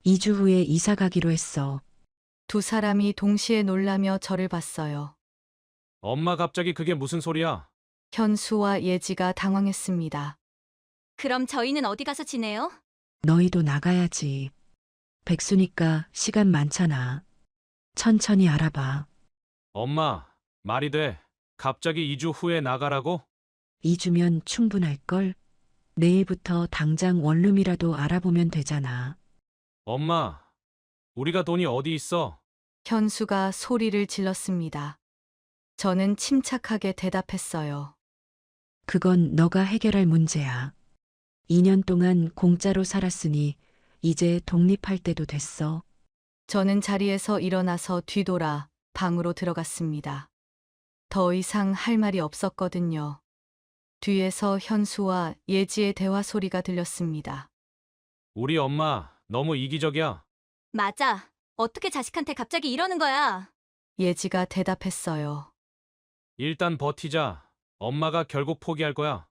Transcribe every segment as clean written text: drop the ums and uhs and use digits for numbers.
2주 후에 이사 가기로 했어. 두 사람이 동시에 놀라며 저를 봤어요. 엄마 갑자기 그게 무슨 소리야? 현수와 예지가 당황했습니다. 그럼 저희는 어디 가서 지내요? 너희도 나가야지. 백수니까 시간 많잖아. 천천히 알아봐. 엄마, 말이 돼. 갑자기 2주 후에 나가라고? 2주면 충분할걸? 내일부터 당장 원룸이라도 알아보면 되잖아. 엄마, 우리가 돈이 어디 있어? 현수가 소리를 질렀습니다. 저는 침착하게 대답했어요. 그건 너가 해결할 문제야. 2년 동안 공짜로 살았으니 이제 독립할 때도 됐어. 저는 자리에서 일어나서 뒤돌아 방으로 들어갔습니다. 더 이상 할 말이 없었거든요. 뒤에서 현수와 예지의 대화 소리가 들렸습니다. 우리 엄마 너무 이기적이야. 맞아. 어떻게 자식한테 갑자기 이러는 거야? 예지가 대답했어요. 일단 버티자. 엄마가 결국 포기할 거야.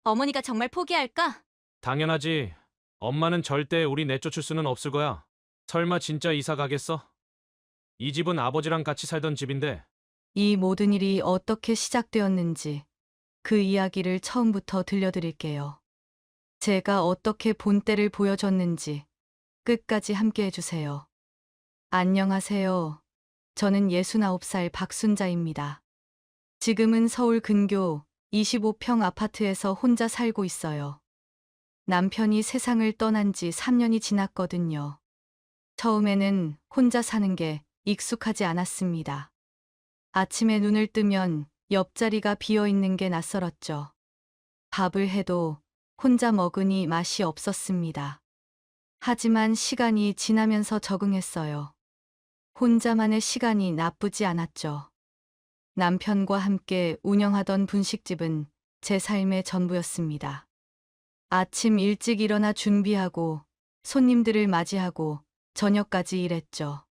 어머니가 정말 포기할까? 당연하지. 엄마는 절대 우리 내쫓을 수는 없을 거야. 설마 진짜 이사 가겠어? 이 집은 아버지랑 같이 살던 집인데. 이 모든 일이 어떻게 시작되었는지 그 이야기를 처음부터 들려드릴게요. 제가 어떻게 본때를 보여줬는지 끝까지 함께 해주세요. 안녕하세요. 저는 69살 박순자입니다. 지금은 서울 근교 25평 아파트에서 혼자 살고 있어요. 남편이 세상을 떠난 지 3년이 지났거든요. 처음에는 혼자 사는 게 익숙하지 않았습니다. 아침에 눈을 뜨면 옆자리가 비어 있는 게 낯설었죠. 밥을 해도 혼자 먹으니 맛이 없었습니다. 하지만 시간이 지나면서 적응했어요. 혼자만의 시간이 나쁘지 않았죠. 남편과 함께 운영하던 분식집은 제 삶의 전부였습니다. 아침 일찍 일어나 준비하고 손님들을 맞이하고 저녁까지 일했죠.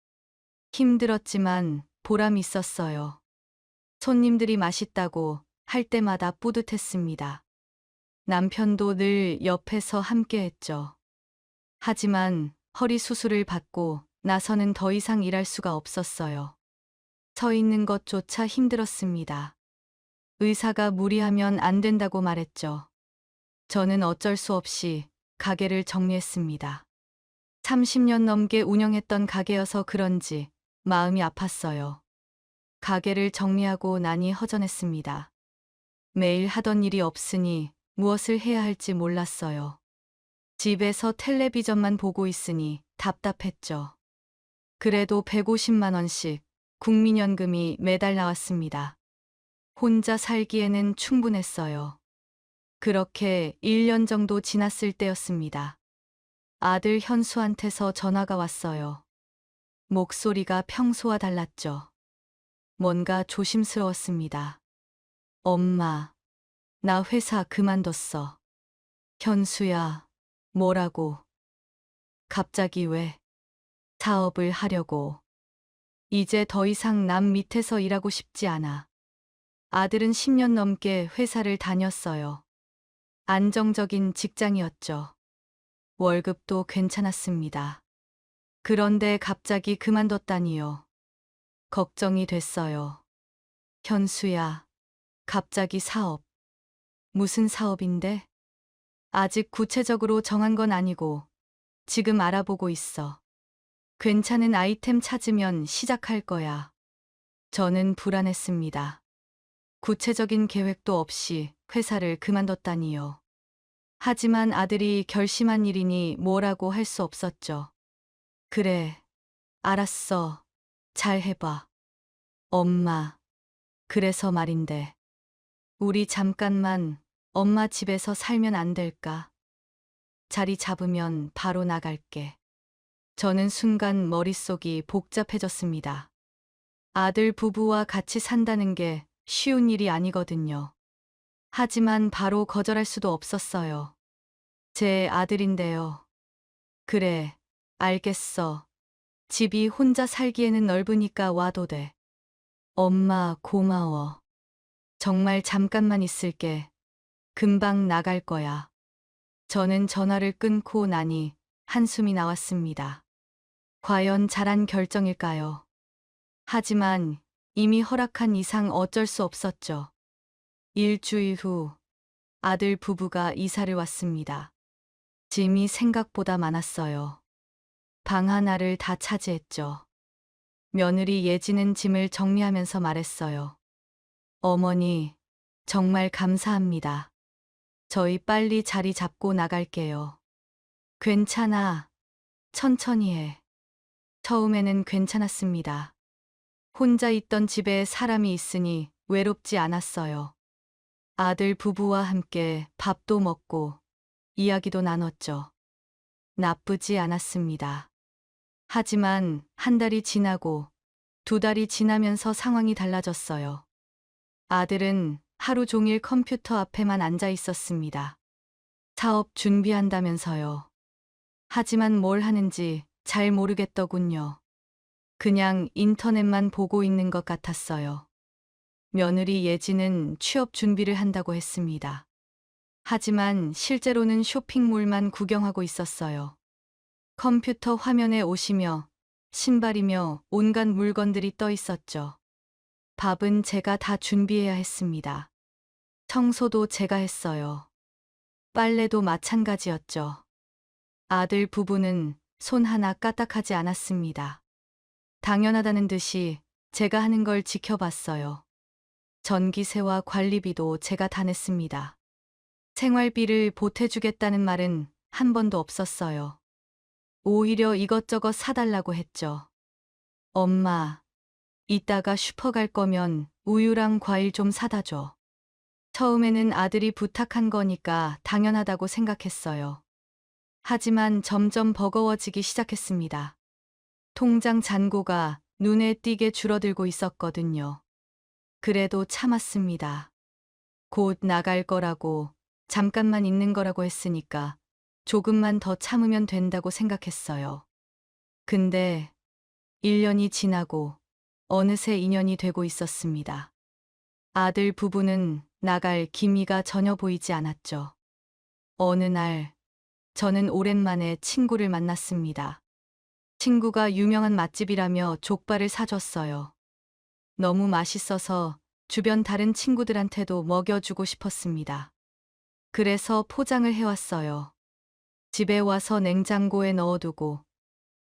힘들었지만 보람 있었어요. 손님들이 맛있다고 할 때마다 뿌듯했습니다. 남편도 늘 옆에서 함께 했죠. 하지만 허리 수술을 받고 나서는 더 이상 일할 수가 없었어요. 서 있는 것조차 힘들었습니다. 의사가 무리하면 안 된다고 말했죠. 저는 어쩔 수 없이 가게를 정리했습니다. 30년 넘게 운영했던 가게여서 그런지 마음이 아팠어요. 가게를 정리하고 나니 허전했습니다. 매일 하던 일이 없으니 무엇을 해야 할지 몰랐어요. 집에서 텔레비전만 보고 있으니 답답했죠. 그래도 150만 원씩 국민연금이 매달 나왔습니다. 혼자 살기에는 충분했어요. 그렇게 1년 정도 지났을 때였습니다. 아들 현수한테서 전화가 왔어요. 목소리가 평소와 달랐죠. 뭔가 조심스러웠습니다. 엄마, 나 회사 그만뒀어. 현수야, 뭐라고? 갑자기 왜? 사업을 하려고. 이제 더 이상 남 밑에서 일하고 싶지 않아. 아들은 10년 넘게 회사를 다녔어요. 안정적인 직장이었죠. 월급도 괜찮았습니다. 그런데 갑자기 그만뒀다니요. 걱정이 됐어요. 현수야, 갑자기 사업. 무슨 사업인데? 아직 구체적으로 정한 건 아니고 지금 알아보고 있어. 괜찮은 아이템 찾으면 시작할 거야. 저는 불안했습니다. 구체적인 계획도 없이 회사를 그만뒀다니요. 하지만 아들이 결심한 일이니 뭐라고 할 수 없었죠. 그래, 알았어. 잘 해봐. 엄마, 그래서 말인데. 우리 잠깐만 엄마 집에서 살면 안 될까? 자리 잡으면 바로 나갈게. 저는 순간 머릿속이 복잡해졌습니다. 아들 부부와 같이 산다는 게 쉬운 일이 아니거든요. 하지만 바로 거절할 수도 없었어요. 제 아들인데요. 그래, 알겠어. 집이 혼자 살기에는 넓으니까 와도 돼. 엄마, 고마워. 정말 잠깐만 있을게. 금방 나갈 거야. 저는 전화를 끊고 나니 한숨이 나왔습니다. 과연 잘한 결정일까요? 하지만 이미 허락한 이상 어쩔 수 없었죠. 일주일 후 아들 부부가 이사를 왔습니다. 짐이 생각보다 많았어요. 방 하나를 다 차지했죠. 며느리 예지는 짐을 정리하면서 말했어요. 어머니, 정말 감사합니다. 저희 빨리 자리 잡고 나갈게요. 괜찮아. 천천히 해. 처음에는 괜찮았습니다. 혼자 있던 집에 사람이 있으니 외롭지 않았어요. 아들 부부와 함께 밥도 먹고 이야기도 나눴죠. 나쁘지 않았습니다. 하지만 한 달이 지나고 두 달이 지나면서 상황이 달라졌어요. 아들은 하루 종일 컴퓨터 앞에만 앉아 있었습니다. 사업 준비한다면서요. 하지만 뭘 하는지 잘 모르겠더군요. 그냥 인터넷만 보고 있는 것 같았어요. 며느리 예지는 취업 준비를 한다고 했습니다. 하지만 실제로는 쇼핑몰만 구경하고 있었어요. 컴퓨터 화면에 옷이며 신발이며 온갖 물건들이 떠 있었죠. 밥은 제가 다 준비해야 했습니다. 청소도 제가 했어요. 빨래도 마찬가지였죠. 아들 부부는 손 하나 까딱하지 않았습니다. 당연하다는 듯이 제가 하는 걸 지켜봤어요. 전기세와 관리비도 제가 다 냈습니다. 생활비를 보태주겠다는 말은 한 번도 없었어요. 오히려 이것저것 사달라고 했죠. 엄마, 이따가 슈퍼 갈 거면 우유랑 과일 좀 사다 줘. 처음에는 아들이 부탁한 거니까 당연하다고 생각했어요. 하지만 점점 버거워지기 시작했습니다. 통장 잔고가 눈에 띄게 줄어들고 있었거든요. 그래도 참았습니다. 곧 나갈 거라고, 잠깐만 있는 거라고 했으니까 조금만 더 참으면 된다고 생각했어요. 근데 1년이 지나고 어느새 2년이 되고 있었습니다. 아들 부부는 나갈 기미가 전혀 보이지 않았죠. 어느 날 저는 오랜만에 친구를 만났습니다. 친구가 유명한 맛집이라며 족발을 사줬어요. 너무 맛있어서 주변 다른 친구들한테도 먹여주고 싶었습니다. 그래서 포장을 해왔어요. 집에 와서 냉장고에 넣어두고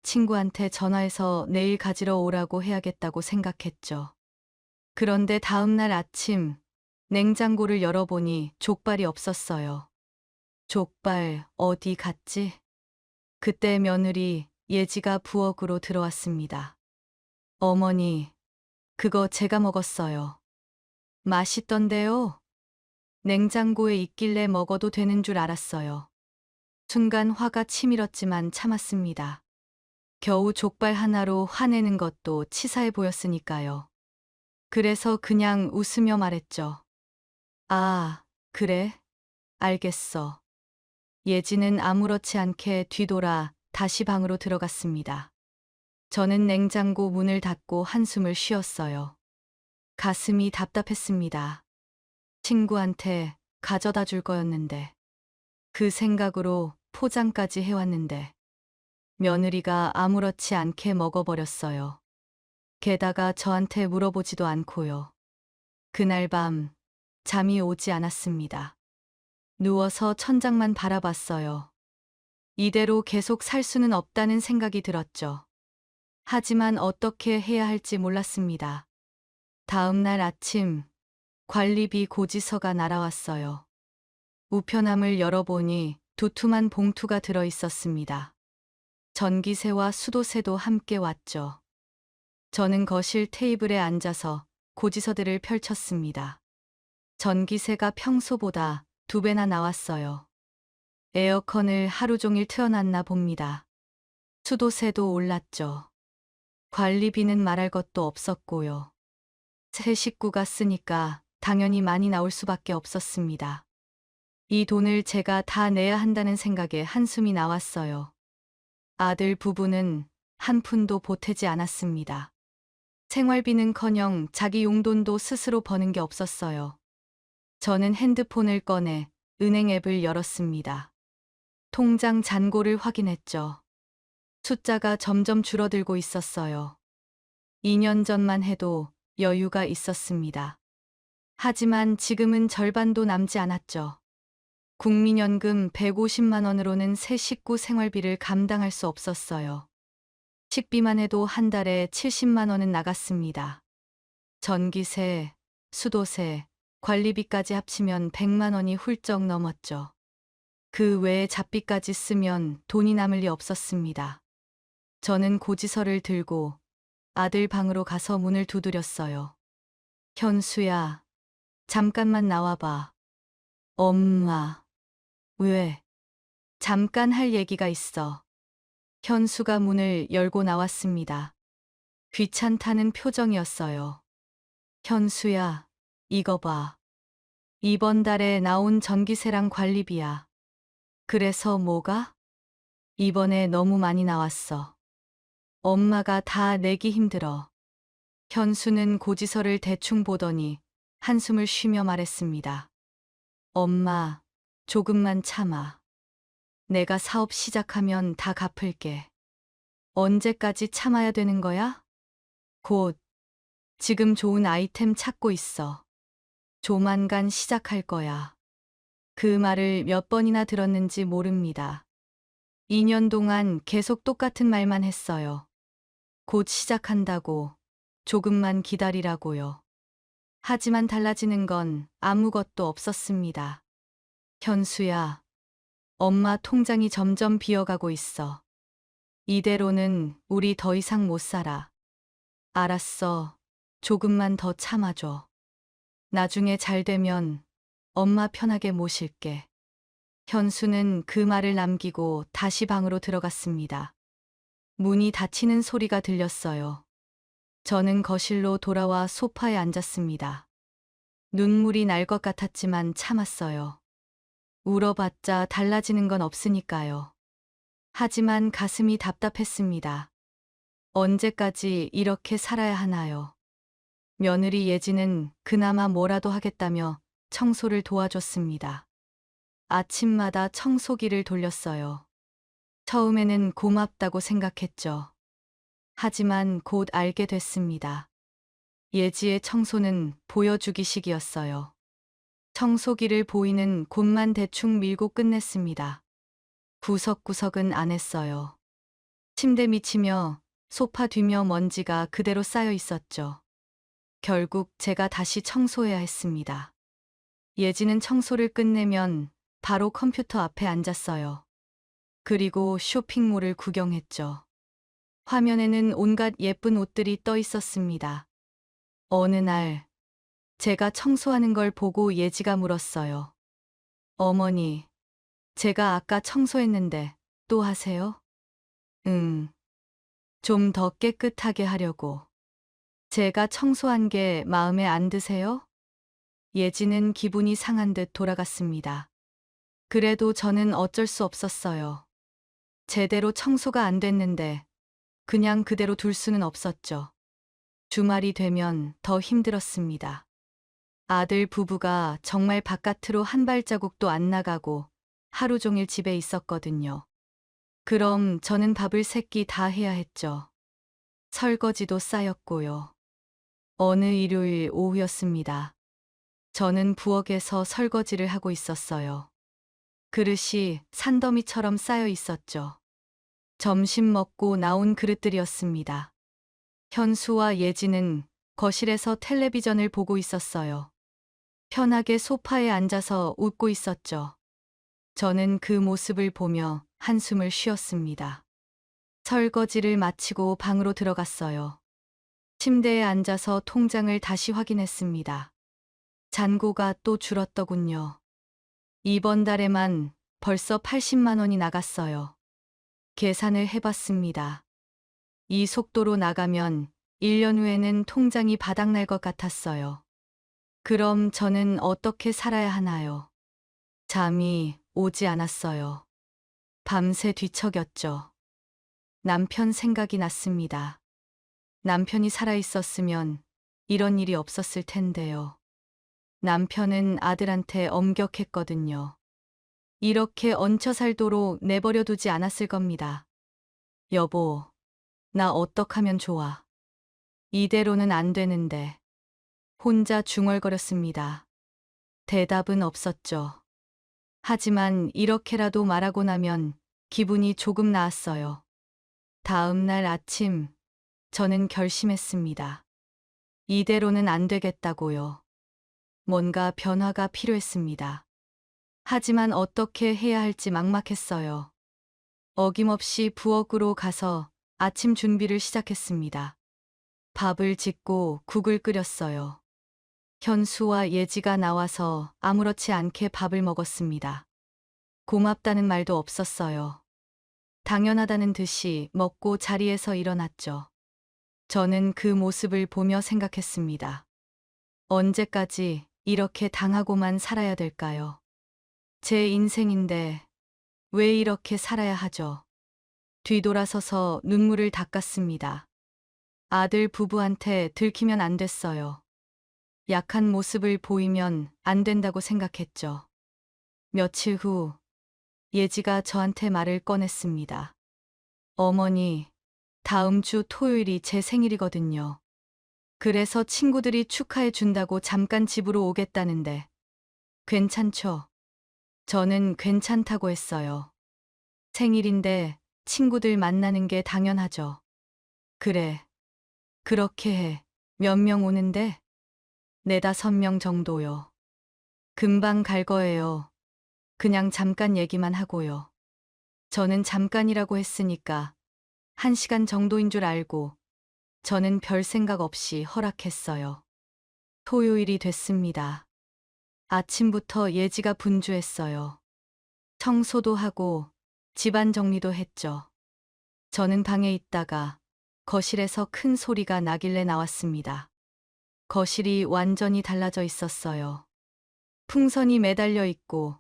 친구한테 전화해서 내일 가지러 오라고 해야겠다고 생각했죠. 그런데 다음날 아침 냉장고를 열어보니 족발이 없었어요. 족발 어디 갔지? 그때 며느리 예지가 부엌으로 들어왔습니다. 어머니, 그거 제가 먹었어요. 맛있던데요? 냉장고에 있길래 먹어도 되는 줄 알았어요. 순간 화가 치밀었지만 참았습니다. 겨우 족발 하나로 화내는 것도 치사해 보였으니까요. 그래서 그냥 웃으며 말했죠. 아, 그래? 알겠어. 예지는 아무렇지 않게 뒤돌아 다시 방으로 들어갔습니다. 저는 냉장고 문을 닫고 한숨을 쉬었어요. 가슴이 답답했습니다. 친구한테 가져다 줄 거였는데. 그 생각으로 포장까지 해왔는데. 며느리가 아무렇지 않게 먹어버렸어요. 게다가 저한테 물어보지도 않고요. 그날 밤 잠이 오지 않았습니다. 누워서 천장만 바라봤어요. 이대로 계속 살 수는 없다는 생각이 들었죠. 하지만 어떻게 해야 할지 몰랐습니다. 다음 날 아침 관리비 고지서가 날아왔어요. 우편함을 열어보니 두툼한 봉투가 들어 있었습니다. 전기세와 수도세도 함께 왔죠. 저는 거실 테이블에 앉아서 고지서들을 펼쳤습니다. 전기세가 평소보다 2배나 나왔어요. 에어컨을 하루 종일 틀어놨나 봅니다. 수도세도 올랐죠. 관리비는 말할 것도 없었고요. 새 식구가 쓰니까 당연히 많이 나올 수밖에 없었습니다. 이 돈을 제가 다 내야 한다는 생각에 한숨이 나왔어요. 아들 부부는 한 푼도 보태지 않았습니다. 생활비는커녕 자기 용돈도 스스로 버는 게 없었어요. 저는 핸드폰을 꺼내 은행 앱을 열었습니다. 통장 잔고를 확인했죠. 숫자가 점점 줄어들고 있었어요. 2년 전만 해도 여유가 있었습니다. 하지만 지금은 절반도 남지 않았죠. 국민연금 150만 원으로는 새 식구 생활비를 감당할 수 없었어요. 식비만 해도 한 달에 70만 원은 나갔습니다. 전기세, 수도세, 관리비까지 합치면 100만 원이 훌쩍 넘었죠. 그 외에 잡비까지 쓰면 돈이 남을 리 없었습니다. 저는 고지서를 들고 아들 방으로 가서 문을 두드렸어요. 현수야, 잠깐만 나와봐. 엄마. 왜? 잠깐 할 얘기가 있어. 현수가 문을 열고 나왔습니다. 귀찮다는 표정이었어요. 현수야, 이거 봐. 이번 달에 나온 전기세랑 관리비야. 그래서 뭐가? 이번에 너무 많이 나왔어. 엄마가 다 내기 힘들어. 현수는 고지서를 대충 보더니 한숨을 쉬며 말했습니다. 엄마, 조금만 참아. 내가 사업 시작하면 다 갚을게. 언제까지 참아야 되는 거야? 곧. 지금 좋은 아이템 찾고 있어. 조만간 시작할 거야. 그 말을 몇 번이나 들었는지 모릅니다. 2년 동안 계속 똑같은 말만 했어요. 곧 시작한다고, 조금만 기다리라고요. 하지만 달라지는 건 아무것도 없었습니다. 현수야, 엄마 통장이 점점 비어가고 있어. 이대로는 우리 더 이상 못 살아. 알았어. 조금만 더 참아줘. 나중에 잘 되면 엄마 편하게 모실게. 현수는 그 말을 남기고 다시 방으로 들어갔습니다. 문이 닫히는 소리가 들렸어요. 저는 거실로 돌아와 소파에 앉았습니다. 눈물이 날 것 같았지만 참았어요. 울어봤자 달라지는 건 없으니까요. 하지만 가슴이 답답했습니다. 언제까지 이렇게 살아야 하나요? 며느리 예지는 그나마 뭐라도 하겠다며 청소를 도와줬습니다. 아침마다 청소기를 돌렸어요. 처음에는 고맙다고 생각했죠. 하지만 곧 알게 됐습니다. 예지의 청소는 보여주기식이었어요. 청소기를 보이는 곳만 대충 밀고 끝냈습니다. 구석구석은 안 했어요. 침대 밑이며 소파 뒤며 먼지가 그대로 쌓여 있었죠. 결국 제가 다시 청소해야 했습니다. 예지는 청소를 끝내면 바로 컴퓨터 앞에 앉았어요. 그리고 쇼핑몰을 구경했죠. 화면에는 온갖 예쁜 옷들이 떠 있었습니다. 어느 날 제가 청소하는 걸 보고 예지가 물었어요. 어머니, 제가 아까 청소했는데 또 하세요? 응. 좀 더 깨끗하게 하려고. 제가 청소한 게 마음에 안 드세요? 예지는 기분이 상한 듯 돌아갔습니다. 그래도 저는 어쩔 수 없었어요. 제대로 청소가 안 됐는데 그냥 그대로 둘 수는 없었죠. 주말이 되면 더 힘들었습니다. 아들 부부가 정말 바깥으로 한 발자국도 안 나가고 하루 종일 집에 있었거든요. 그럼 저는 밥을 3끼 다 해야 했죠. 설거지도 쌓였고요. 어느 일요일 오후였습니다. 저는 부엌에서 설거지를 하고 있었어요. 그릇이 산더미처럼 쌓여 있었죠. 점심 먹고 나온 그릇들이었습니다. 현수와 예지는 거실에서 텔레비전을 보고 있었어요. 편하게 소파에 앉아서 웃고 있었죠. 저는 그 모습을 보며 한숨을 쉬었습니다. 설거지를 마치고 방으로 들어갔어요. 침대에 앉아서 통장을 다시 확인했습니다. 잔고가 또 줄었더군요. 이번 달에만 벌써 80만 원이 나갔어요. 계산을 해봤습니다. 이 속도로 나가면 1년 후에는 통장이 바닥날 것 같았어요. 그럼 저는 어떻게 살아야 하나요? 잠이 오지 않았어요. 밤새 뒤척였죠. 남편 생각이 났습니다. 남편이 살아있었으면 이런 일이 없었을 텐데요. 남편은 아들한테 엄격했거든요. 이렇게 얹혀 살도록 내버려 두지 않았을 겁니다. 여보, 나 어떡하면 좋아. 이대로는 안 되는데. 혼자 중얼거렸습니다. 대답은 없었죠. 하지만 이렇게라도 말하고 나면 기분이 조금 나았어요. 다음 날 아침, 저는 결심했습니다. 이대로는 안 되겠다고요. 뭔가 변화가 필요했습니다. 하지만 어떻게 해야 할지 막막했어요. 어김없이 부엌으로 가서 아침 준비를 시작했습니다. 밥을 짓고 국을 끓였어요. 현수와 예지가 나와서 아무렇지 않게 밥을 먹었습니다. 고맙다는 말도 없었어요. 당연하다는 듯이 먹고 자리에서 일어났죠. 저는 그 모습을 보며 생각했습니다. 언제까지 이렇게 당하고만 살아야 될까요? 제 인생인데 왜 이렇게 살아야 하죠? 뒤돌아서서 눈물을 닦았습니다. 아들 부부한테 들키면 안 됐어요. 약한 모습을 보이면 안 된다고 생각했죠. 며칠 후 예지가 저한테 말을 꺼냈습니다. 어머니, 다음 주 토요일이 제 생일이거든요. 그래서 친구들이 축하해 준다고 잠깐 집으로 오겠다는데 괜찮죠? 저는 괜찮다고 했어요. 생일인데 친구들 만나는 게 당연하죠. 그래, 그렇게 해. 몇 명 오는데? 4~5명 정도요. 금방 갈 거예요. 그냥 잠깐 얘기만 하고요. 저는 잠깐이라고 했으니까 1시간 정도인 줄 알고 저는 별 생각 없이 허락했어요. 토요일이 됐습니다. 아침부터 예지가 분주했어요. 청소도 하고 집안 정리도 했죠. 저는 방에 있다가 거실에서 큰 소리가 나길래 나왔습니다. 거실이 완전히 달라져 있었어요. 풍선이 매달려 있고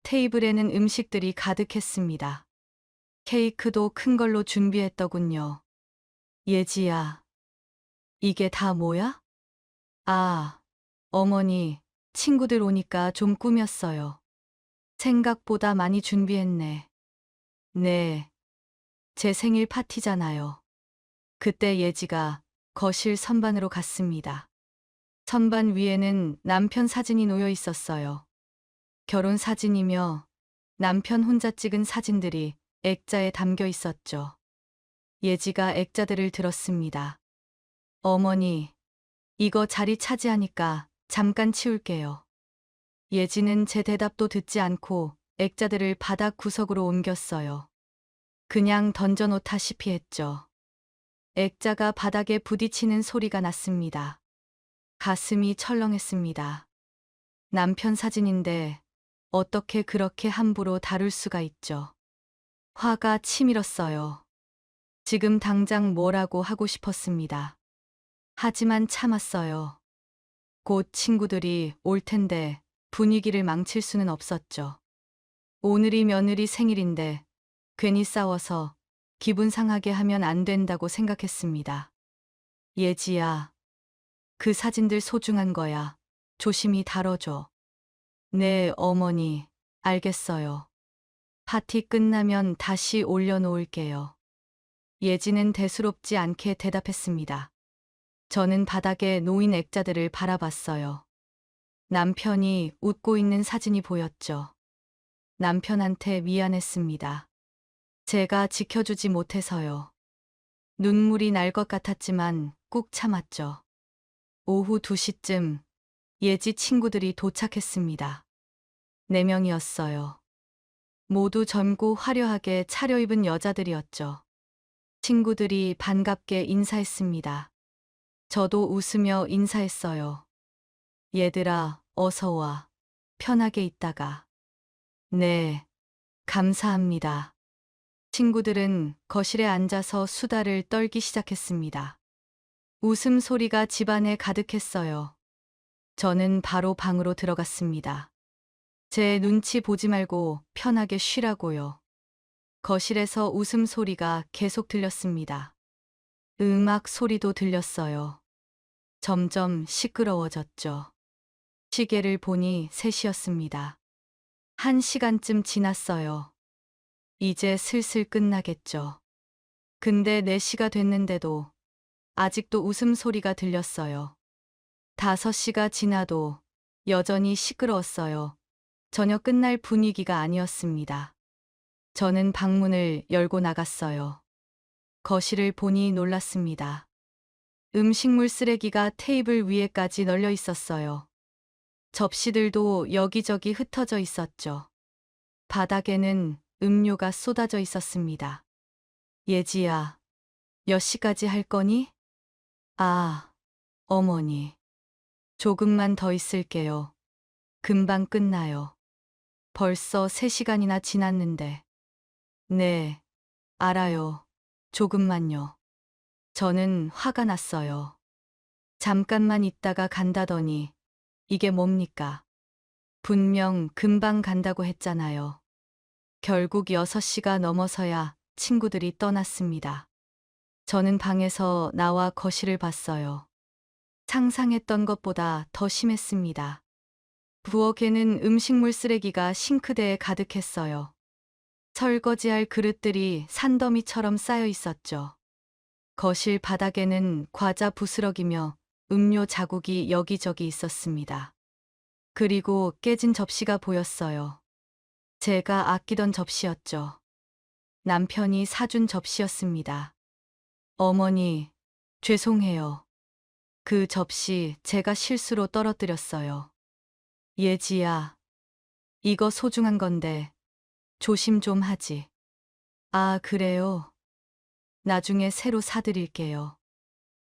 테이블에는 음식들이 가득했습니다. 케이크도 큰 걸로 준비했더군요. 예지야, 이게 다 뭐야? 아, 어머니, 친구들 오니까 좀 꾸몄어요. 생각보다 많이 준비했네. 네, 제 생일 파티잖아요. 그때 예지가 거실 선반으로 갔습니다. 선반 위에는 남편 사진이 놓여 있었어요. 결혼 사진이며 남편 혼자 찍은 사진들이 액자에 담겨 있었죠. 예지가 액자들을 들었습니다. 어머니, 이거 자리 차지하니까 잠깐 치울게요. 예지는 제 대답도 듣지 않고 액자들을 바닥 구석으로 옮겼어요. 그냥 던져놓다시피 했죠. 액자가 바닥에 부딪히는 소리가 났습니다. 가슴이 철렁했습니다. 남편 사진인데 어떻게 그렇게 함부로 다룰 수가 있죠. 화가 치밀었어요. 지금 당장 뭐라고 하고 싶었습니다. 하지만 참았어요. 곧 친구들이 올 텐데 분위기를 망칠 수는 없었죠. 오늘이 며느리 생일인데 괜히 싸워서 기분 상하게 하면 안 된다고 생각했습니다. 예지야, 그 사진들 소중한 거야. 조심히 다뤄줘. 네, 어머니, 알겠어요. 파티 끝나면 다시 올려놓을게요. 예지는 대수롭지 않게 대답했습니다. 저는 바닥에 놓인 액자들을 바라봤어요. 남편이 웃고 있는 사진이 보였죠. 남편한테 미안했습니다. 제가 지켜주지 못해서요. 눈물이 날 것 같았지만 꾹 참았죠. 오후 2시쯤 예지 친구들이 도착했습니다. 4명이었어요. 모두 젊고 화려하게 차려입은 여자들이었죠. 친구들이 반갑게 인사했습니다. 저도 웃으며 인사했어요. 얘들아, 어서 와. 편하게 있다가. 네, 감사합니다. 친구들은 거실에 앉아서 수다를 떨기 시작했습니다. 웃음소리가 집안에 가득했어요. 저는 바로 방으로 들어갔습니다. 제 눈치 보지 말고 편하게 쉬라고요. 거실에서 웃음소리가 계속 들렸습니다. 음악 소리도 들렸어요. 점점 시끄러워졌죠. 시계를 보니 3시였습니다. 1시간쯤 지났어요. 이제 슬슬 끝나겠죠. 근데 4시가 됐는데도 아직도 웃음소리가 들렸어요. 5시가 지나도 여전히 시끄러웠어요. 저녁 끝날 분위기가 아니었습니다. 저는 방문을 열고 나갔어요. 거실을 보니 놀랐습니다. 음식물 쓰레기가 테이블 위에까지 널려 있었어요. 접시들도 여기저기 흩어져 있었죠. 바닥에는 음료가 쏟아져 있었습니다. 예지야, 몇 시까지 할 거니? 아, 어머니. 조금만 더 있을게요. 금방 끝나요. 벌써 3시간이나 지났는데. 네, 알아요. 조금만요. 저는 화가 났어요. 잠깐만 있다가 간다더니 이게 뭡니까? 분명 금방 간다고 했잖아요. 결국 6시가 넘어서야 친구들이 떠났습니다. 저는 방에서 나와 거실을 봤어요. 상상했던 것보다 더 심했습니다. 부엌에는 음식물 쓰레기가 싱크대에 가득했어요. 설거지할 그릇들이 산더미처럼 쌓여 있었죠. 거실 바닥에는 과자 부스러기며 음료 자국이 여기저기 있었습니다. 그리고 깨진 접시가 보였어요. 제가 아끼던 접시였죠. 남편이 사준 접시였습니다. 어머니, 죄송해요. 그 접시 제가 실수로 떨어뜨렸어요. 예지야, 이거 소중한 건데 조심 좀 하지. 아, 그래요? 나중에 새로 사드릴게요.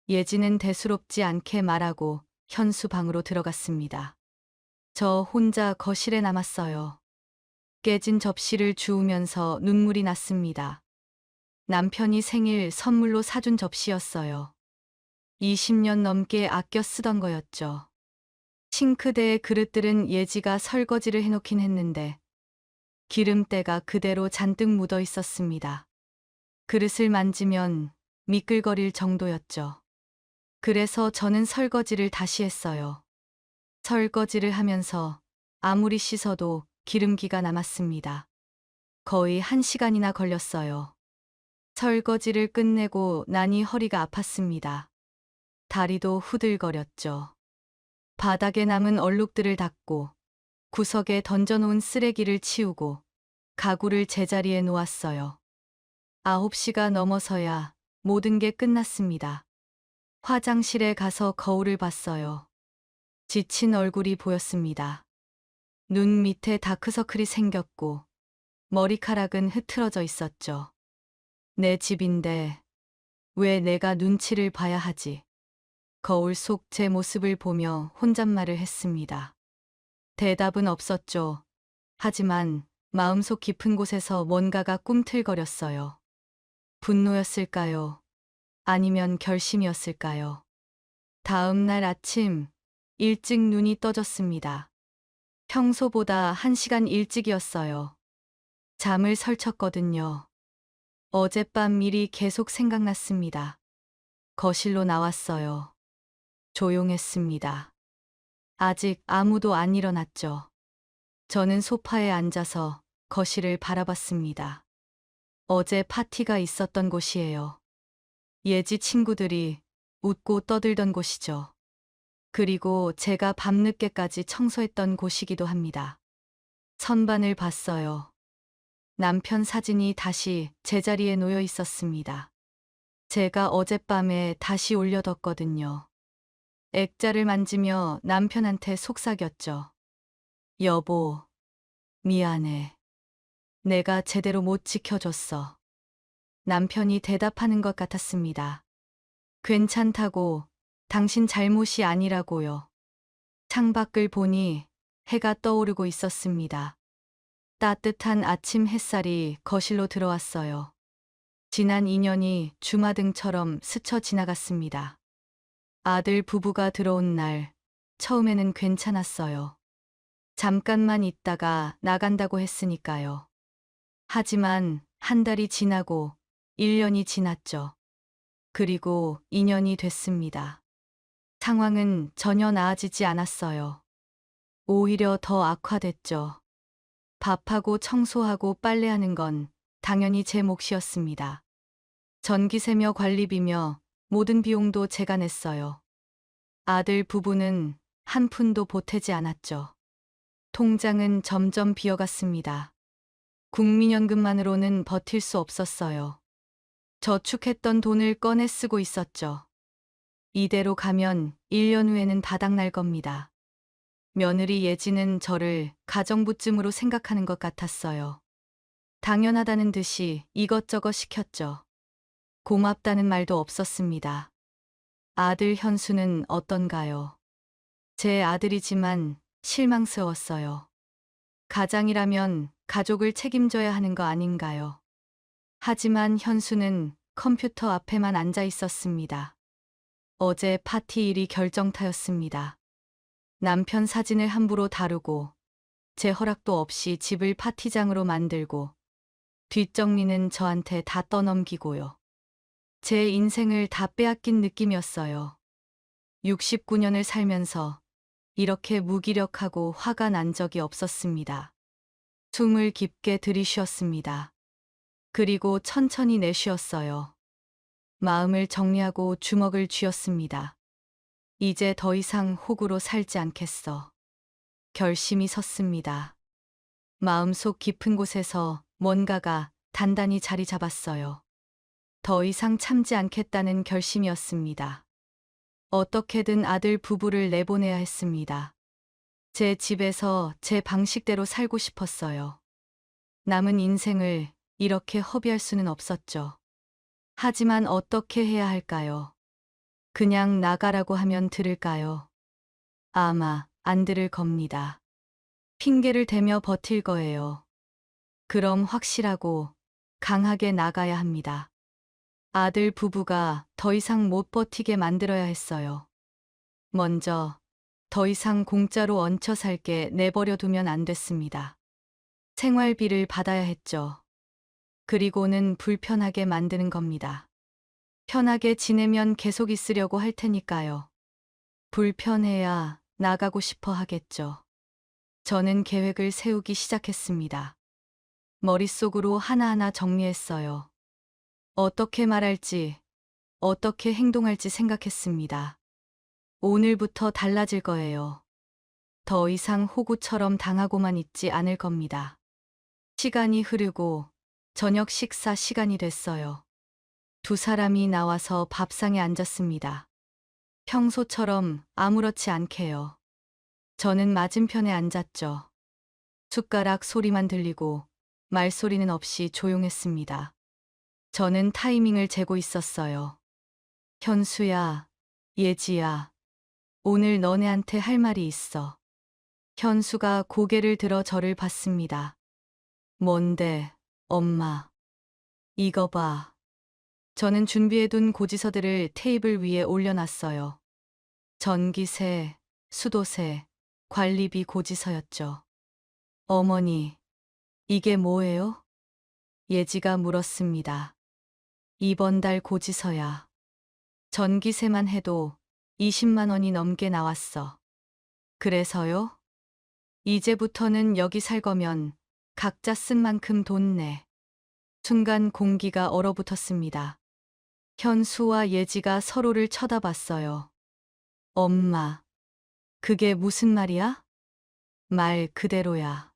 예지는 대수롭지 않게 말하고 현수 방으로 들어갔습니다. 저 혼자 거실에 남았어요. 깨진 접시를 주우면서 눈물이 났습니다. 남편이 생일 선물로 사준 접시였어요. 20년 넘게 아껴 쓰던 거였죠. 싱크대의 그릇들은 예지가 설거지를 해놓긴 했는데 기름때가 그대로 잔뜩 묻어 있었습니다. 그릇을 만지면 미끌거릴 정도였죠. 그래서 저는 설거지를 다시 했어요. 설거지를 하면서 아무리 씻어도 기름기가 남았습니다. 거의 1시간이나 걸렸어요. 설거지를 끝내고 나니 허리가 아팠습니다. 다리도 후들거렸죠. 바닥에 남은 얼룩들을 닦고 구석에 던져놓은 쓰레기를 치우고 가구를 제자리에 놓았어요. 9시가 넘어서야 모든 게 끝났습니다. 화장실에 가서 거울을 봤어요. 지친 얼굴이 보였습니다. 눈 밑에 다크서클이 생겼고 머리카락은 흐트러져 있었죠. 내 집인데 왜 내가 눈치를 봐야 하지? 거울 속 제 모습을 보며 혼잣말을 했습니다. 대답은 없었죠. 하지만 마음속 깊은 곳에서 뭔가가 꿈틀거렸어요. 분노였을까요? 아니면 결심이었을까요? 다음 날 아침 일찍 눈이 떠졌습니다. 평소보다 1시간 일찍이었어요. 잠을 설쳤거든요. 어젯밤 일이 계속 생각났습니다. 거실로 나왔어요. 조용했습니다. 아직 아무도 안 일어났죠. 저는 소파에 앉아서 거실을 바라봤습니다. 어제 파티가 있었던 곳이에요. 예지 친구들이 웃고 떠들던 곳이죠. 그리고 제가 밤늦게까지 청소했던 곳이기도 합니다. 선반을 봤어요. 남편 사진이 다시 제자리에 놓여 있었습니다. 제가 어젯밤에 다시 올려뒀거든요. 액자를 만지며 남편한테 속삭였죠. 여보, 미안해. 내가 제대로 못 지켜줬어. 남편이 대답하는 것 같았습니다. 괜찮다고, 당신 잘못이 아니라고요. 창밖을 보니 해가 떠오르고 있었습니다. 따뜻한 아침 햇살이 거실로 들어왔어요. 지난 2년이 주마등처럼 스쳐 지나갔습니다. 아들 부부가 들어온 날, 처음에는 괜찮았어요. 잠깐만 있다가 나간다고 했으니까요. 하지만 한 달이 지나고 1년이 지났죠. 그리고 2년이 됐습니다. 상황은 전혀 나아지지 않았어요. 오히려 더 악화됐죠. 밥하고 청소하고 빨래하는 건 당연히 제 몫이었습니다. 전기세며 관리비며 모든 비용도 제가 냈어요. 아들 부부는 한 푼도 보태지 않았죠. 통장은 점점 비어갔습니다. 국민연금만으로는 버틸 수 없었어요. 저축했던 돈을 꺼내 쓰고 있었죠. 이대로 가면 1년 후에는 바닥날 겁니다. 며느리 예지는 저를 가정부쯤으로 생각하는 것 같았어요. 당연하다는 듯이 이것저것 시켰죠. 고맙다는 말도 없었습니다. 아들 현수는 어떤가요? 제 아들이지만 실망스러웠어요. 가장이라면 가족을 책임져야 하는 거 아닌가요? 하지만 현수는 컴퓨터 앞에만 앉아 있었습니다. 어제 파티 일이 결정타였습니다. 남편 사진을 함부로 다루고 제 허락도 없이 집을 파티장으로 만들고 뒷정리는 저한테 다 떠넘기고요. 제 인생을 다 빼앗긴 느낌이었어요. 69년을 살면서 이렇게 무기력하고 화가 난 적이 없었습니다. 숨을 깊게 들이쉬었습니다. 그리고 천천히 내쉬었어요. 마음을 정리하고 주먹을 쥐었습니다. 이제 더 이상 호구로 살지 않겠어. 결심이 섰습니다. 마음속 깊은 곳에서 뭔가가 단단히 자리 잡았어요. 더 이상 참지 않겠다는 결심이었습니다. 어떻게든 아들 부부를 내보내야 했습니다. 제 집에서 제 방식대로 살고 싶었어요. 남은 인생을 이렇게 허비할 수는 없었죠. 하지만 어떻게 해야 할까요? 그냥 나가라고 하면 들을까요? 아마 안 들을 겁니다. 핑계를 대며 버틸 거예요. 그럼 확실하고 강하게 나가야 합니다. 아들 부부가 더 이상 못 버티게 만들어야 했어요. 먼저 더 이상 공짜로 얹혀 살게 내버려 두면 안 됐습니다. 생활비를 받아야 했죠. 그리고는 불편하게 만드는 겁니다. 편하게 지내면 계속 있으려고 할 테니까요. 불편해야 나가고 싶어 하겠죠. 저는 계획을 세우기 시작했습니다. 머릿속으로 하나하나 정리했어요. 어떻게 말할지, 어떻게 행동할지 생각했습니다. 오늘부터 달라질 거예요. 더 이상 호구처럼 당하고만 있지 않을 겁니다. 시간이 흐르고 저녁 식사 시간이 됐어요. 두 사람이 나와서 밥상에 앉았습니다. 평소처럼 아무렇지 않게요. 저는 맞은편에 앉았죠. 숟가락 소리만 들리고 말소리는 없이 조용했습니다. 저는 타이밍을 재고 있었어요. 현수야, 예지야, 오늘 너네한테 할 말이 있어. 현수가 고개를 들어 저를 봤습니다. 뭔데, 엄마? 이거 봐. 저는 준비해둔 고지서들을 테이블 위에 올려놨어요. 전기세, 수도세, 관리비 고지서였죠. 어머니, 이게 뭐예요? 예지가 물었습니다. 이번 달 고지서야. 전기세만 해도 20만 원이 넘게 나왔어. 그래서요? 이제부터는 여기 살 거면 각자 쓴 만큼 돈 내. 순간 공기가 얼어붙었습니다. 현수와 예지가 서로를 쳐다봤어요. 엄마, 그게 무슨 말이야? 말 그대로야.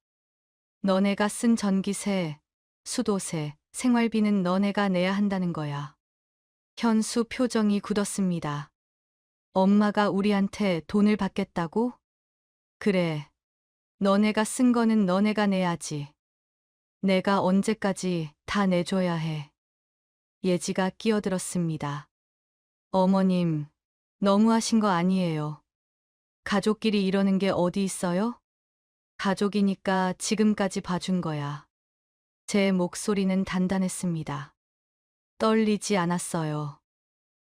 너네가 쓴 전기세, 수도세, 생활비는 너네가 내야 한다는 거야. 현수 표정이 굳었습니다. 엄마가 우리한테 돈을 받겠다고? 그래. 너네가 쓴 거는 너네가 내야지. 내가 언제까지 다 내줘야 해. 예지가 끼어들었습니다. 어머님, 너무하신 거 아니에요. 가족끼리 이러는 게 어디 있어요? 가족이니까 지금까지 봐준 거야. 제 목소리는 단단했습니다. 떨리지 않았어요.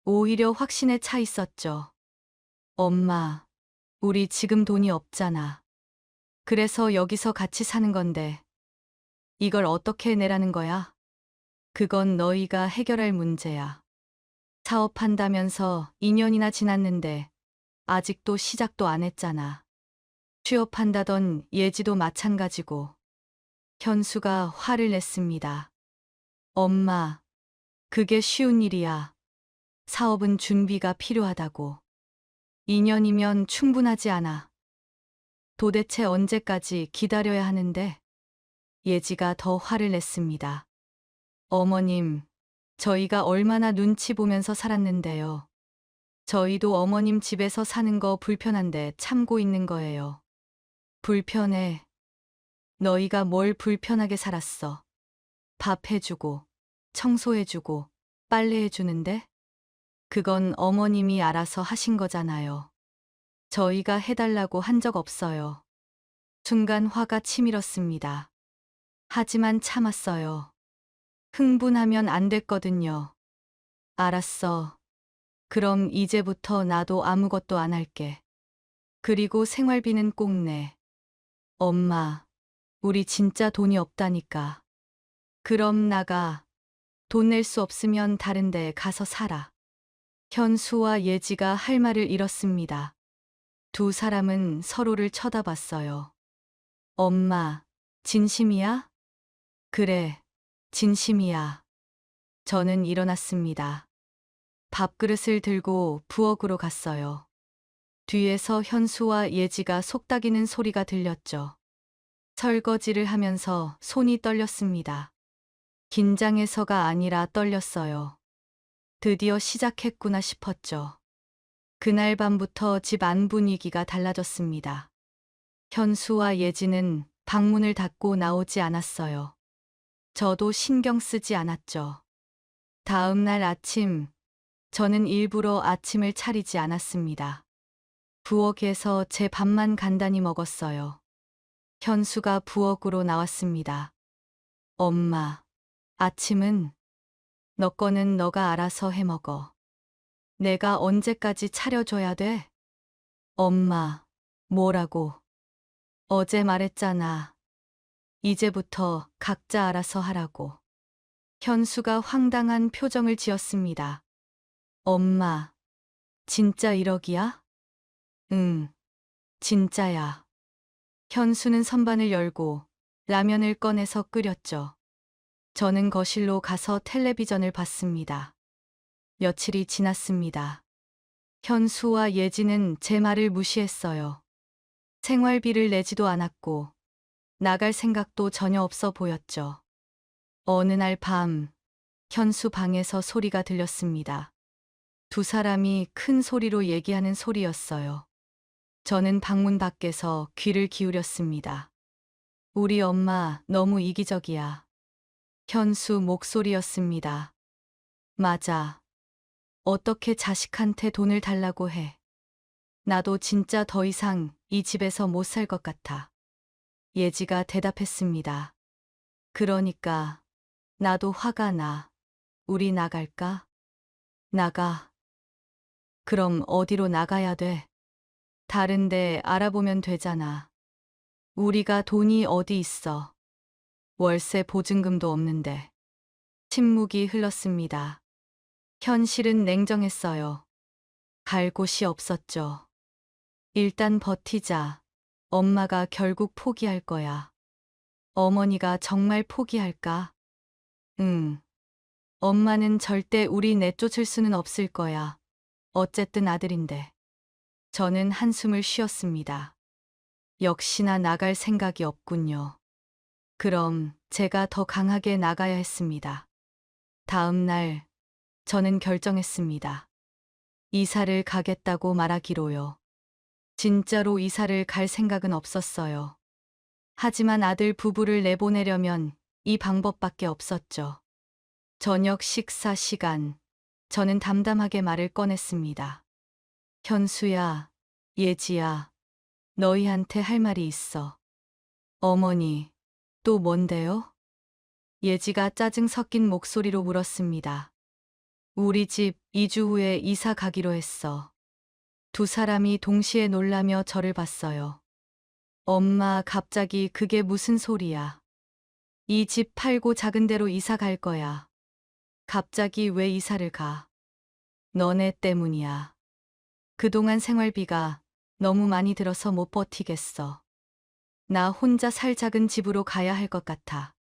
오히려 확신에 차 있었죠. 엄마, 우리 지금 돈이 없잖아. 그래서 여기서 같이 사는 건데 이걸 어떻게 내라는 거야? 그건 너희가 해결할 문제야. 사업한다면서 2년이나 지났는데 아직도 시작도 안 했잖아. 취업한다던 예지도 마찬가지고. 현수가 화를 냈습니다. 엄마, 그게 쉬운 일이야. 사업은 준비가 필요하다고. 2년이면 충분하지 않아. 도대체 언제까지 기다려야 하는데? 예지가 더 화를 냈습니다. 어머님, 저희가 얼마나 눈치 보면서 살았는데요. 저희도 어머님 집에서 사는 거 불편한데 참고 있는 거예요. 불편해. 너희가 뭘 불편하게 살았어. 밥 해주고, 청소해주고, 빨래해주는데? 그건 어머님이 알아서 하신 거잖아요. 저희가 해달라고 한 적 없어요. 순간 화가 치밀었습니다. 하지만 참았어요. 흥분하면 안 됐거든요. 알았어. 그럼 이제부터 나도 아무것도 안 할게. 그리고 생활비는 꼭 내. 엄마, 우리 진짜 돈이 없다니까. 그럼 나가. 돈 낼 수 없으면 다른 데 가서 살아. 현수와 예지가 할 말을 잃었습니다. 두 사람은 서로를 쳐다봤어요. 엄마, 진심이야? 그래, 진심이야. 저는 일어났습니다. 밥그릇을 들고 부엌으로 갔어요. 뒤에서 현수와 예지가 속닥이는 소리가 들렸죠. 설거지를 하면서 손이 떨렸습니다. 긴장해서가 아니라 떨렸어요. 드디어 시작했구나 싶었죠. 그날 밤부터 집 안 분위기가 달라졌습니다. 현수와 예지는 방문을 닫고 나오지 않았어요. 저도 신경 쓰지 않았죠. 다음 날 아침, 저는 일부러 아침을 차리지 않았습니다. 부엌에서 제 밥만 간단히 먹었어요. 현수가 부엌으로 나왔습니다. 엄마, 아침은 너 거는 너가 알아서 해 먹어. 내가 언제까지 차려줘야 돼? 엄마, 뭐라고? 어제 말했잖아. 이제부터 각자 알아서 하라고. 현수가 황당한 표정을 지었습니다. 엄마, 진짜 1억이야? 응, 진짜야. 현수는 선반을 열고 라면을 꺼내서 끓였죠. 저는 거실로 가서 텔레비전을 봤습니다. 며칠이 지났습니다. 현수와 예지는 제 말을 무시했어요. 생활비를 내지도 않았고 나갈 생각도 전혀 없어 보였죠. 어느 날 밤, 현수 방에서 소리가 들렸습니다. 두 사람이 큰 소리로 얘기하는 소리였어요. 저는 방문 밖에서 귀를 기울였습니다. 우리 엄마 너무 이기적이야. 현수 목소리였습니다. 맞아. 어떻게 자식한테 돈을 달라고 해. 나도 진짜 더 이상 이 집에서 못 살 것 같아. 예지가 대답했습니다. 그러니까 나도 화가 나. 우리 나갈까? 나가. 그럼 어디로 나가야 돼? 다른 데 알아보면 되잖아. 우리가 돈이 어디 있어. 월세 보증금도 없는데. 침묵이 흘렀습니다. 현실은 냉정했어요. 갈 곳이 없었죠. 일단 버티자. 엄마가 결국 포기할 거야. 어머니가 정말 포기할까? 응. 엄마는 절대 우리 내쫓을 수는 없을 거야. 어쨌든 아들인데. 저는 한숨을 쉬었습니다. 역시나 나갈 생각이 없군요. 그럼 제가 더 강하게 나가야 했습니다. 다음 날, 저는 결정했습니다. 이사를 가겠다고 말하기로요. 진짜로 이사를 갈 생각은 없었어요. 하지만 아들 부부를 내보내려면 이 방법밖에 없었죠. 저녁 식사 시간, 저는 담담하게 말을 꺼냈습니다. 현수야, 예지야, 너희한테 할 말이 있어. 어머니, 또 뭔데요? 예지가 짜증 섞인 목소리로 물었습니다. 우리 집 2주 후에 이사 가기로 했어. 두 사람이 동시에 놀라며 저를 봤어요. 엄마, 갑자기 그게 무슨 소리야? 이 집 팔고 작은 데로 이사 갈 거야. 갑자기 왜 이사를 가? 너네 때문이야. 그동안 생활비가 너무 많이 들어서 못 버티겠어. 나 혼자 살 작은 집으로 가야 할 것 같아.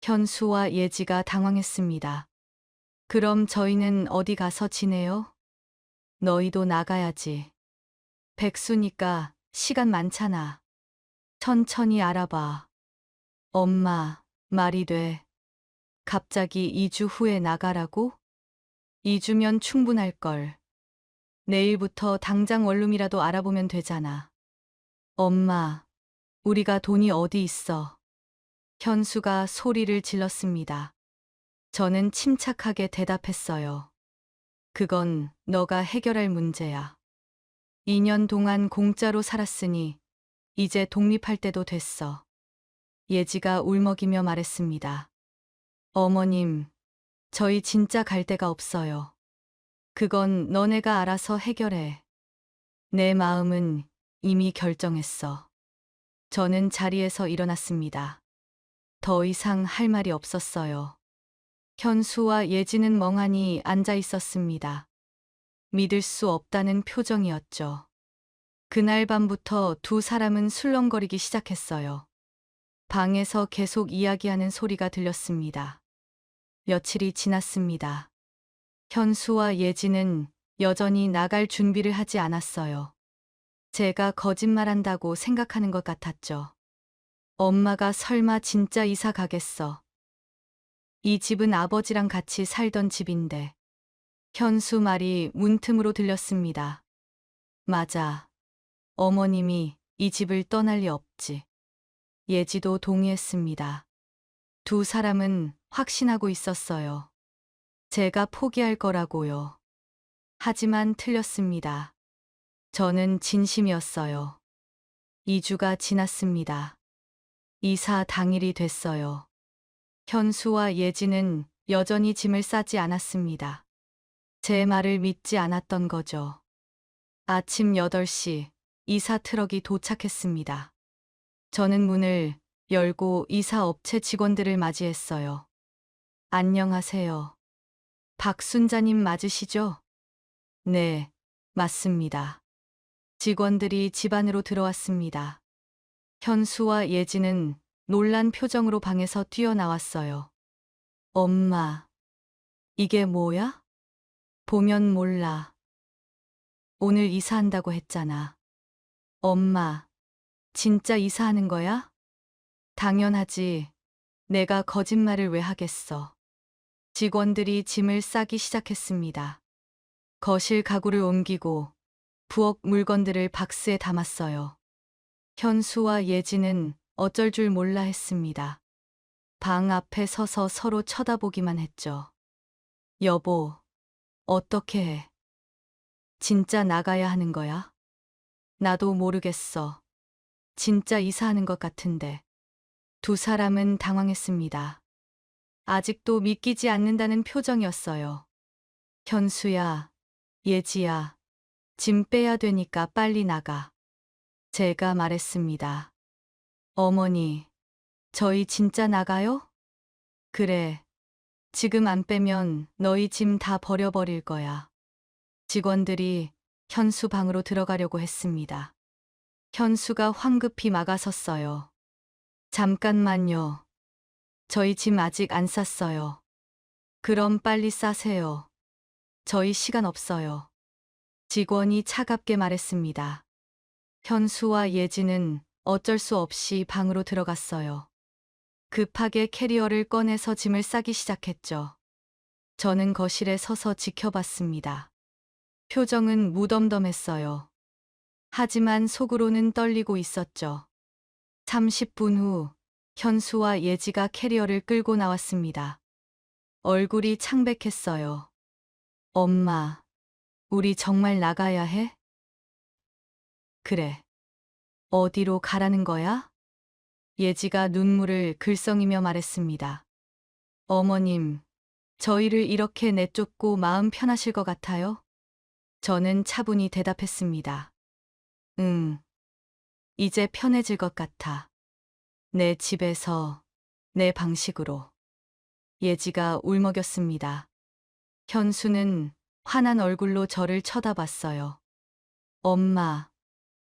현수와 예지가 당황했습니다. 그럼 저희는 어디 가서 지내요? 너희도 나가야지. 백수니까 시간 많잖아. 천천히 알아봐. 엄마, 말이 돼. 갑자기 2주 후에 나가라고? 2주면 충분할걸. 내일부터 당장 원룸이라도 알아보면 되잖아. 엄마, 우리가 돈이 어디 있어? 현수가 소리를 질렀습니다. 저는 침착하게 대답했어요. 그건 너가 해결할 문제야. 2년 동안 공짜로 살았으니 이제 독립할 때도 됐어. 예지가 울먹이며 말했습니다. 어머님, 저희 진짜 갈 데가 없어요. 그건 너네가 알아서 해결해. 내 마음은 이미 결정했어. 저는 자리에서 일어났습니다. 더 이상 할 말이 없었어요. 현수와 예지는 멍하니 앉아 있었습니다. 믿을 수 없다는 표정이었죠. 그날 밤부터 두 사람은 술렁거리기 시작했어요. 방에서 계속 이야기하는 소리가 들렸습니다. 며칠이 지났습니다. 현수와 예지는 여전히 나갈 준비를 하지 않았어요. 제가 거짓말한다고 생각하는 것 같았죠. 엄마가 설마 진짜 이사 가겠어. 이 집은 아버지랑 같이 살던 집인데. 현수 말이 문틈으로 들렸습니다. 맞아. 어머님이 이 집을 떠날 리 없지. 예지도 동의했습니다. 두 사람은 확신하고 있었어요. 제가 포기할 거라고요. 하지만 틀렸습니다. 저는 진심이었어요. 2주가 지났습니다. 이사 당일이 됐어요. 현수와 예지는 여전히 짐을 싸지 않았습니다. 제 말을 믿지 않았던 거죠. 아침 8시 이사 트럭이 도착했습니다. 저는 문을 열고 이사 업체 직원들을 맞이했어요. 안녕하세요. 박순자님 맞으시죠? 네, 맞습니다. 직원들이 집 안으로 들어왔습니다. 현수와 예지는 놀란 표정으로 방에서 뛰어나왔어요. 엄마, 이게 뭐야? 보면 몰라. 오늘 이사한다고 했잖아. 엄마, 진짜 이사하는 거야? 당연하지. 내가 거짓말을 왜 하겠어. 직원들이 짐을 싸기 시작했습니다. 거실 가구를 옮기고 부엌 물건들을 박스에 담았어요. 현수와 예지는 어쩔 줄 몰라 했습니다. 방 앞에 서서 서로 쳐다보기만 했죠. 여보, 어떻게 해? 진짜 나가야 하는 거야? 나도 모르겠어. 진짜 이사하는 것 같은데. 두 사람은 당황했습니다. 아직도 믿기지 않는다는 표정이었어요. 현수야, 예지야, 짐 빼야 되니까 빨리 나가. 제가 말했습니다. 어머니, 저희 진짜 나가요? 그래. 지금 안 빼면 너희 짐 다 버려버릴 거야. 직원들이 현수 방으로 들어가려고 했습니다. 현수가 황급히 막아섰어요. 잠깐만요. 저희 짐 아직 안 쌌어요. 그럼 빨리 싸세요. 저희 시간 없어요. 직원이 차갑게 말했습니다. 현수와 예지는 어쩔 수 없이 방으로 들어갔어요. 급하게 캐리어를 꺼내서 짐을 싸기 시작했죠. 저는 거실에 서서 지켜봤습니다. 표정은 무덤덤했어요. 하지만 속으로는 떨리고 있었죠. 30분 후 현수와 예지가 캐리어를 끌고 나왔습니다. 얼굴이 창백했어요. 엄마, 우리 정말 나가야 해? 그래. 어디로 가라는 거야? 예지가 눈물을 글썽이며 말했습니다. 어머님, 저희를 이렇게 내쫓고 마음 편하실 것 같아요? 저는 차분히 대답했습니다. 응. 이제 편해질 것 같아. 내 집에서, 내 방식으로. 예지가 울먹였습니다. 현수는 화난 얼굴로 저를 쳐다봤어요. 엄마,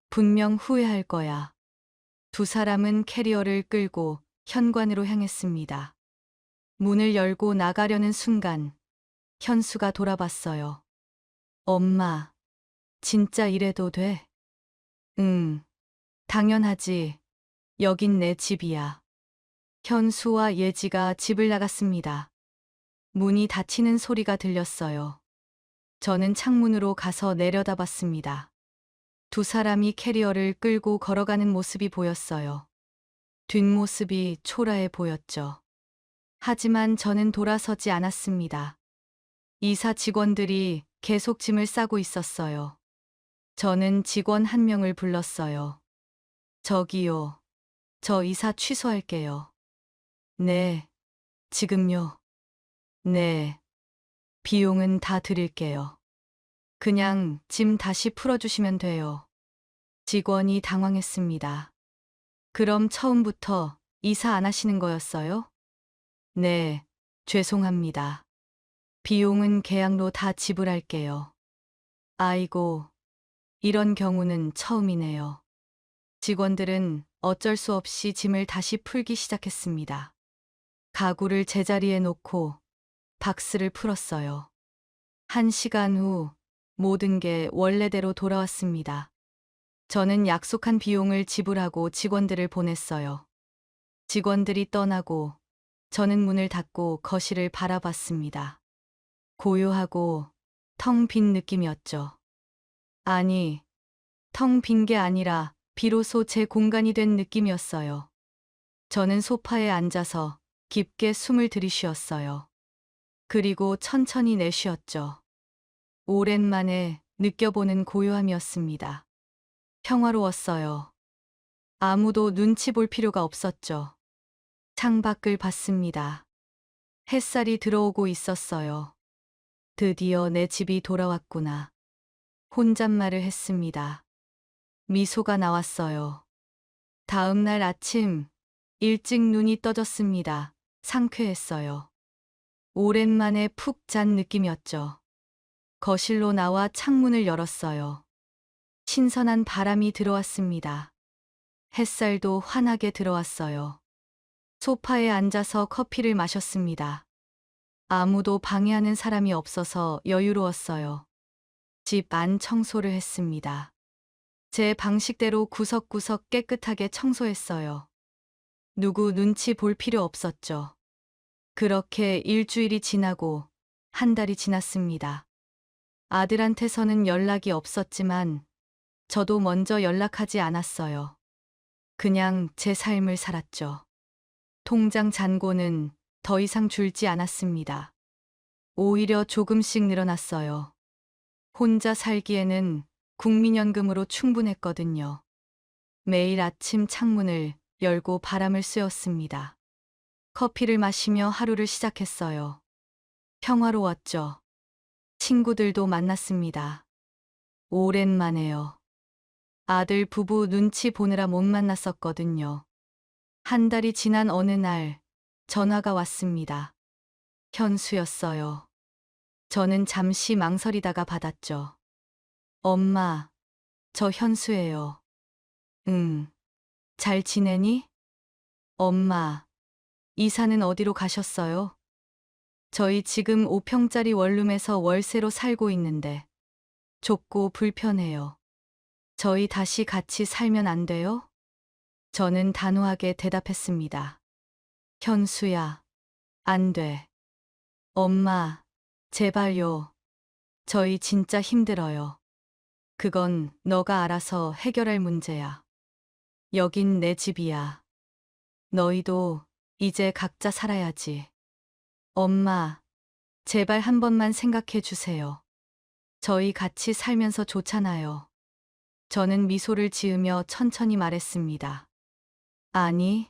분명 후회할 거야. 두 사람은 캐리어를 끌고 현관으로 향했습니다. 문을 열고 나가려는 순간 현수가 돌아봤어요. 엄마, 진짜 이래도 돼? 응, 당연하지. 여긴 내 집이야. 현수와 예지가 집을 나갔습니다. 문이 닫히는 소리가 들렸어요. 저는 창문으로 가서 내려다봤습니다. 두 사람이 캐리어를 끌고 걸어가는 모습이 보였어요. 뒷모습이 초라해 보였죠. 하지만 저는 돌아서지 않았습니다. 이사 직원들이 계속 짐을 싸고 있었어요. 저는 직원 한 명을 불렀어요. 저기요. 저 이사 취소할게요. 네. 지금요. 네. 비용은 다 드릴게요. 그냥 짐 다시 풀어주시면 돼요. 직원이 당황했습니다. 그럼 처음부터 이사 안 하시는 거였어요? 네. 죄송합니다. 비용은 계약로 다 지불할게요. 아이고, 이런 경우는 처음이네요. 직원들은 어쩔 수 없이 짐을 다시 풀기 시작했습니다. 가구를 제자리에 놓고 박스를 풀었어요. 1시간 후 모든 게 원래대로 돌아왔습니다. 저는 약속한 비용을 지불하고 직원들을 보냈어요. 직원들이 떠나고 저는 문을 닫고 거실을 바라봤습니다. 고요하고 텅 빈 느낌이었죠. 아니, 텅 빈 게 아니라 비로소 제 공간이 된 느낌이었어요. 저는 소파에 앉아서 깊게 숨을 들이쉬었어요. 그리고 천천히 내쉬었죠. 오랜만에 느껴보는 고요함이었습니다. 평화로웠어요. 아무도 눈치 볼 필요가 없었죠. 창밖을 봤습니다. 햇살이 들어오고 있었어요. 드디어 내 집이 돌아왔구나. 혼잣말을 했습니다. 미소가 나왔어요. 다음 날 아침 일찍 눈이 떠졌습니다. 상쾌했어요. 오랜만에 푹 잔 느낌이었죠. 거실로 나와 창문을 열었어요. 신선한 바람이 들어왔습니다. 햇살도 환하게 들어왔어요. 소파에 앉아서 커피를 마셨습니다. 아무도 방해하는 사람이 없어서 여유로웠어요. 집 안 청소를 했습니다. 제 방식대로 구석구석 깨끗하게 청소했어요. 누구 눈치 볼 필요 없었죠. 그렇게 일주일이 지나고 한 달이 지났습니다. 아들한테서는 연락이 없었지만 저도 먼저 연락하지 않았어요. 그냥 제 삶을 살았죠. 통장 잔고는 더 이상 줄지 않았습니다. 오히려 조금씩 늘어났어요. 혼자 살기에는 국민연금으로 충분했거든요. 매일 아침 창문을 열고 바람을 쐬었습니다. 커피를 마시며 하루를 시작했어요. 평화로웠죠. 친구들도 만났습니다. 오랜만에요. 아들 부부 눈치 보느라 못 만났었거든요. 한 달이 지난 어느 날 전화가 왔습니다. 현수였어요. 저는 잠시 망설이다가 받았죠. 엄마, 저 현수예요. 응, 잘 지내니? 엄마, 이사는 어디로 가셨어요? 저희 지금 5평짜리 원룸에서 월세로 살고 있는데 좁고 불편해요. 저희 다시 같이 살면 안 돼요? 저는 단호하게 대답했습니다. 현수야, 안 돼. 엄마, 제발요. 저희 진짜 힘들어요. 그건 너가 알아서 해결할 문제야. 여긴 내 집이야. 너희도 이제 각자 살아야지. 엄마, 제발 한 번만 생각해 주세요. 저희 같이 살면서 좋잖아요. 저는 미소를 지으며 천천히 말했습니다. 아니,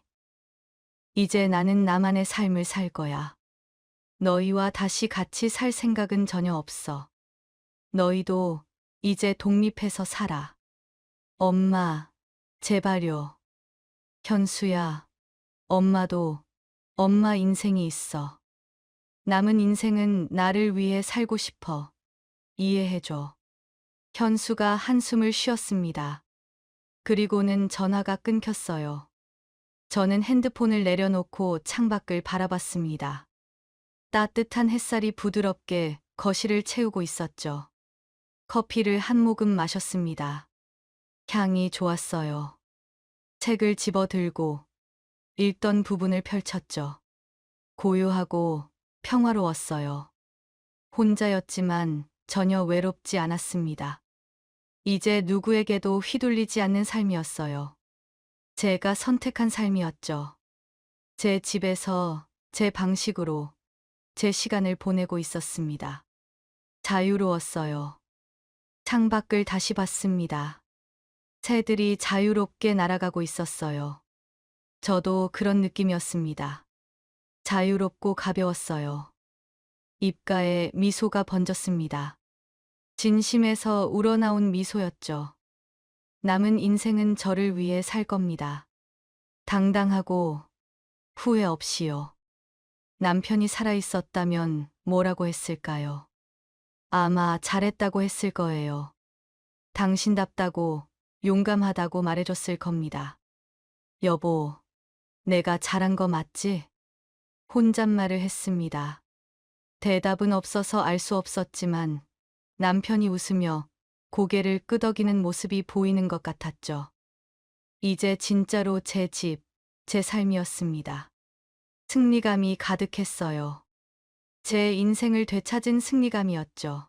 이제 나는 나만의 삶을 살 거야. 너희와 다시 같이 살 생각은 전혀 없어. 너희도 이제 독립해서 살아. 엄마, 제발요. 현수야, 엄마도 엄마 인생이 있어. 남은 인생은 나를 위해 살고 싶어. 이해해줘. 현수가 한숨을 쉬었습니다. 그리고는 전화가 끊겼어요. 저는 핸드폰을 내려놓고 창밖을 바라봤습니다. 따뜻한 햇살이 부드럽게 거실을 채우고 있었죠. 커피를 한 모금 마셨습니다. 향이 좋았어요. 책을 집어들고 읽던 부분을 펼쳤죠. 고요하고 평화로웠어요. 혼자였지만 전혀 외롭지 않았습니다. 이제 누구에게도 휘둘리지 않는 삶이었어요. 제가 선택한 삶이었죠. 제 집에서 제 방식으로 제 시간을 보내고 있었습니다. 자유로웠어요. 창밖을 다시 봤습니다. 새들이 자유롭게 날아가고 있었어요. 저도 그런 느낌이었습니다. 자유롭고 가벼웠어요. 입가에 미소가 번졌습니다. 진심에서 우러나온 미소였죠. 남은 인생은 저를 위해 살 겁니다. 당당하고 후회 없이요. 남편이 살아있었다면 뭐라고 했을까요? 아마 잘했다고 했을 거예요. 당신답다고 용감하다고 말해줬을 겁니다. 여보, 내가 잘한 거 맞지? 혼잣말을 했습니다. 대답은 없어서 알 수 없었지만 남편이 웃으며 고개를 끄덕이는 모습이 보이는 것 같았죠. 이제 진짜로 제 집, 제 삶이었습니다. 승리감이 가득했어요. 제 인생을 되찾은 승리감이었죠.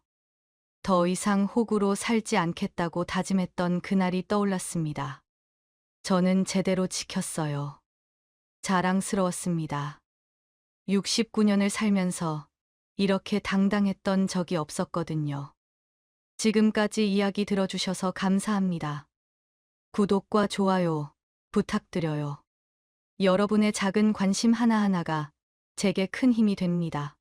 더 이상 호구로 살지 않겠다고 다짐했던 그날이 떠올랐습니다. 저는 제대로 지켰어요. 자랑스러웠습니다. 69년을 살면서 이렇게 당당했던 적이 없었거든요. 지금까지 이야기 들어주셔서 감사합니다. 구독과 좋아요 부탁드려요. 여러분의 작은 관심 하나하나가 제게 큰 힘이 됩니다.